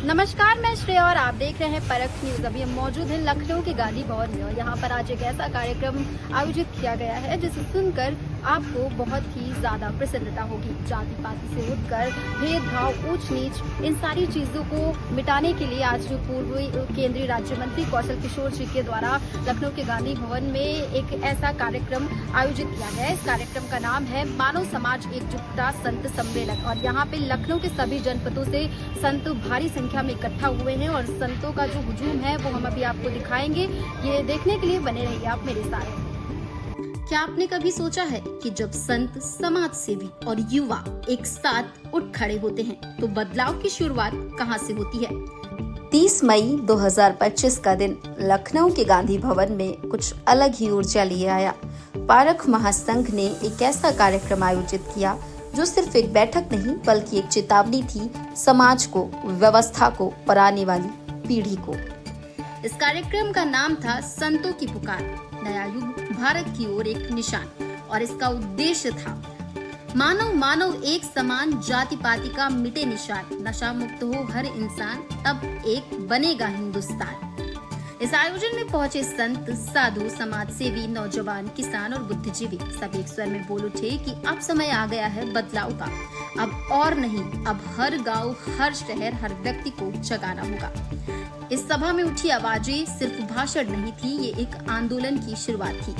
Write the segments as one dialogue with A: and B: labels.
A: नमस्कार, मैं श्रेया और आप देख रहे हैं परख न्यूज। अभी हम मौजूद हैं लखनऊ के गांधी भवन में और यहाँ पर आज एक ऐसा कार्यक्रम आयोजित किया गया है जिसे सुनकर आपको बहुत ही ज्यादा प्रसन्नता होगी। जाति पाति से उठकर भेदभाव, ऊंच नीच, इन सारी चीजों को मिटाने के लिए आज पूर्व केंद्रीय राज्य मंत्री कौशल किशोर जी के द्वारा लखनऊ के गांधी भवन में एक ऐसा कार्यक्रम आयोजित किया गया है। इस कार्यक्रम का नाम है मानव समाज एकजुटता संत सम्मेलन और यहाँ पे लखनऊ के सभी जनपदों से संत भारी संख्या में इकट्ठा हुए हैं और संतों का जो हुजूम है वो हम अभी आपको दिखाएंगे। ये देखने के लिए बने रहिए आप मेरे साथ। क्या आपने कभी सोचा है कि जब संत, समाज सेवी और युवा एक साथ उठ खड़े होते हैं तो बदलाव की शुरुआत कहां से होती है? 30 मई 2025 का दिन लखनऊ के गांधी भवन में कुछ अलग ही ऊर्जा लिए आया। पारख महासंघ ने एक ऐसा कार्यक्रम आयोजित किया जो सिर्फ एक बैठक नहीं बल्कि एक चेतावनी थी समाज को, व्यवस्था को और आने वाली पीढ़ी को। इस कार्यक्रम का नाम था संतों की पुकार, नया युग भारत की ओर एक निशान और इसका उद्देश्य था मानव मानव एक समान, जाति पाति का मिटे निशान, नशा मुक्त हो हर इंसान, तब एक बनेगा हिंदुस्तान। इस आयोजन में पहुंचे संत, साधु, समाज सेवी, नौजवान, किसान और बुद्धिजीवी सब एक स्वर में बोल उठे कि अब समय आ गया है बदलाव का। अब और नहीं, अब हर गांव, हर शहर, हर व्यक्ति को जगाना होगा। इस सभा में उठी आवाजें सिर्फ भाषण नहीं थी, ये एक आंदोलन की शुरुआत थी।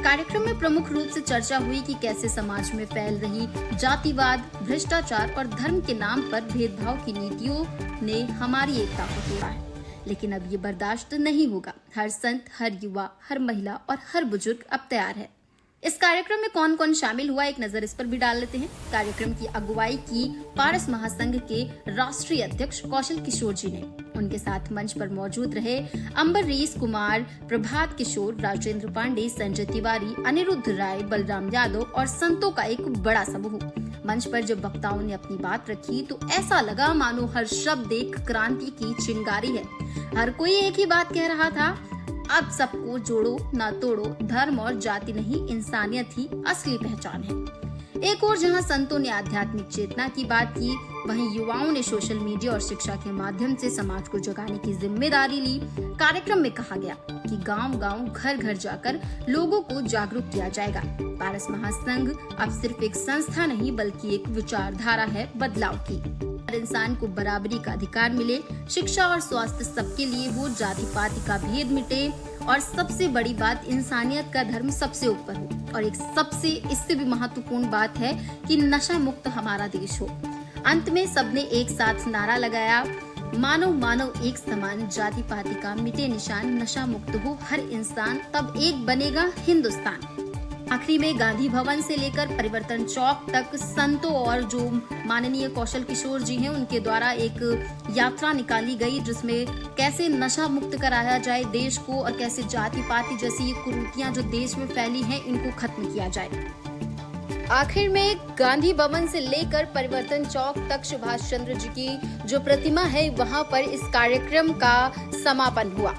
A: कार्यक्रम में प्रमुख रूप से चर्चा हुई कि कैसे समाज में फैल रही जातिवाद, भ्रष्टाचार और धर्म के नाम पर भेदभाव की नीतियों ने हमारी एकता को तोड़ा है, लेकिन अब ये बर्दाश्त नहीं होगा। हर संत, हर युवा, हर महिला और हर बुजुर्ग अब तैयार है। इस कार्यक्रम में कौन कौन शामिल हुआ, एक नजर इस पर भी डाल लेते हैं। कार्यक्रम की अगुवाई की पारस महासंघ के राष्ट्रीय अध्यक्ष कौशल किशोर जी ने। उनके साथ मंच पर मौजूद रहे अम्बरीश कुमार, प्रभात किशोर, राजेंद्र पांडे, संजय तिवारी, अनिरुद्ध राय, बलराम यादव और संतों का एक बड़ा समूह। मंच पर जब वक्ताओं ने अपनी बात रखी तो ऐसा लगा मानो हर शब्द एक क्रांति की चिंगारी है। हर कोई एक ही बात कह रहा था, अब सबको जोड़ो ना तोड़ो, धर्म और जाति नहीं, इंसानियत ही असली पहचान है। एक और जहां संतों ने आध्यात्मिक चेतना की बात की, वहीं युवाओं ने सोशल मीडिया और शिक्षा के माध्यम से समाज को जगाने की जिम्मेदारी ली। कार्यक्रम में कहा गया कि गांव-गांव, घर-घर जाकर लोगों को जागरूक किया जाएगा। पारस महासंघ अब सिर्फ एक संस्था नहीं बल्कि एक विचारधारा है बदलाव की। हर इंसान को बराबरी का अधिकार मिले, शिक्षा और स्वास्थ्य सबके लिए हो, जाति पाति का भेद मिटे और सबसे बड़ी बात, इंसानियत का धर्म सबसे ऊपर हो। और एक सबसे इससे भी महत्वपूर्ण बात है कि नशा मुक्त हमारा देश हो। अंत में सबने एक साथ नारा लगाया, मानव मानव एक समान, जाति पाति का मिटे निशान, नशा मुक्त हो हर इंसान, तब एक बनेगा हिंदुस्तान। आखिरी में गांधी भवन से लेकर परिवर्तन चौक तक संतों और जो माननीय कौशल किशोर जी हैं उनके द्वारा एक यात्रा निकाली गई, जिसमें कैसे नशा मुक्त कराया जाए देश को और कैसे जाति पाति जैसी ये कुरीतियां जो देश में फैली हैं इनको खत्म किया जाए। आखिर में गांधी भवन से लेकर परिवर्तन चौक तक सुभाष चंद्र जी की जो प्रतिमा है वहां पर इस कार्यक्रम का समापन हुआ।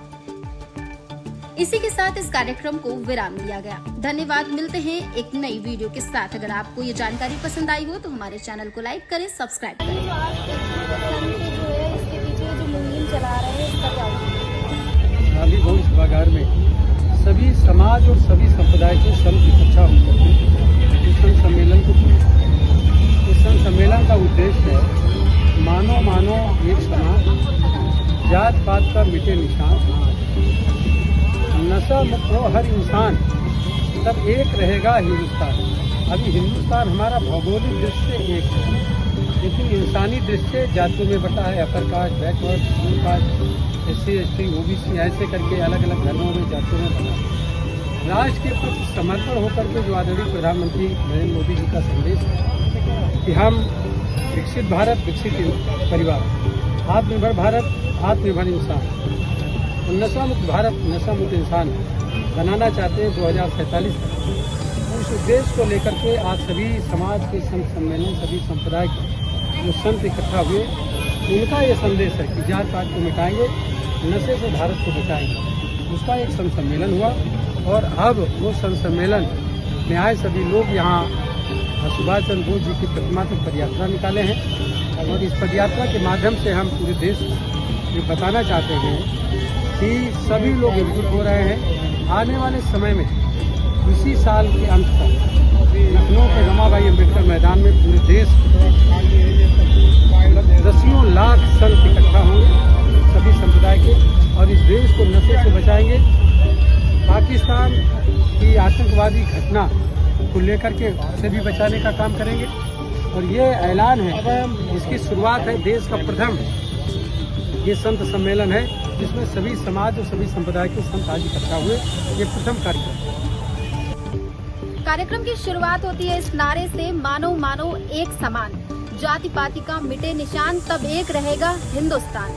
A: इसी के साथ इस कार्यक्रम को विराम दिया गया। धन्यवाद। मिलते हैं एक नई वीडियो के साथ। अगर आपको ये जानकारी पसंद आई हो तो हमारे चैनल को लाइक करें, सब्सक्राइब करें। इसके पीछे जो मुहिम चला रहे हैं इसका क्या
B: गांधी भवन सभागार में सभी समाज और सभी संप्रदाय के संत इकट्ठा होकर इस संत सम्मेलन को चुने। इस संत सम्मेलन का उद्देश्य है मानव मानव एक समाज, जात पात का मिटे निशान, नशा मुक्त हो हर इंसान, तब एक रहेगा हिंदुस्तान। अभी हिंदुस्तान हमारा भौगोलिक दृष्टि से एक है, लेकिन इंसानी दृष्टि से जातियों में बटा है। Upper caste, backward, schedule caste, SC, ST, OBC ऐसे करके अलग अलग धर्मों में, जातियों में बटा है। राष्ट्र के प्रति समर्पण होकर के जो आदरणीय प्रधानमंत्री नरेंद्र मोदी जी का संदेश है कि हम विकसित भारत, विकसित परिवार, आत्मनिर्भर भारत, आत्मनिर्भर इंसान, नशा मुक्त भारत, नशा मुक्त इंसान बनाना चाहते हैं 2047 तक। उस उद्देश्य को लेकर के आज सभी समाज के संत सम्मेलन, सभी संप्रदाय के जो संत इकट्ठा हुए, उनका ये संदेश है कि जात पात को मिटाएंगे, नशे से भारत को बचाएंगे। उसका एक संत सम्मेलन हुआ और अब वो संत सम्मेलन में आए सभी लोग यहाँ सुभाष चंद्र बोस जी की प्रतिमा तक पदयात्रा निकाले हैं और इस पदयात्रा के माध्यम से हम पूरे देश ये बताना चाहते हैं कि सभी लोग एकजुट हो रहे हैं। आने वाले समय में इसी साल के अंत तक लखनऊ के रमाबाई अम्बेडकर मैदान में पूरे देश दसियों लाख संत इकट्ठा होंगे सभी संप्रदाय के, और इस देश को नशे से बचाएंगे। पाकिस्तान की आतंकवादी घटना को लेकर के उसे भी बचाने का काम करेंगे। और ये ऐलान है, इसकी शुरुआत है देश का प्रथम ये संत सम्मेलन है जिसमें सभी समाज और सभी संप्रदाय के संत आज इकट्ठा हुए। ये प्रथम
A: कार्यक्रम की शुरुआत होती है इस नारे से, मानव मानव एक समान, जाति पाति का मिटे निशान, तब एक रहेगा हिंदुस्तान।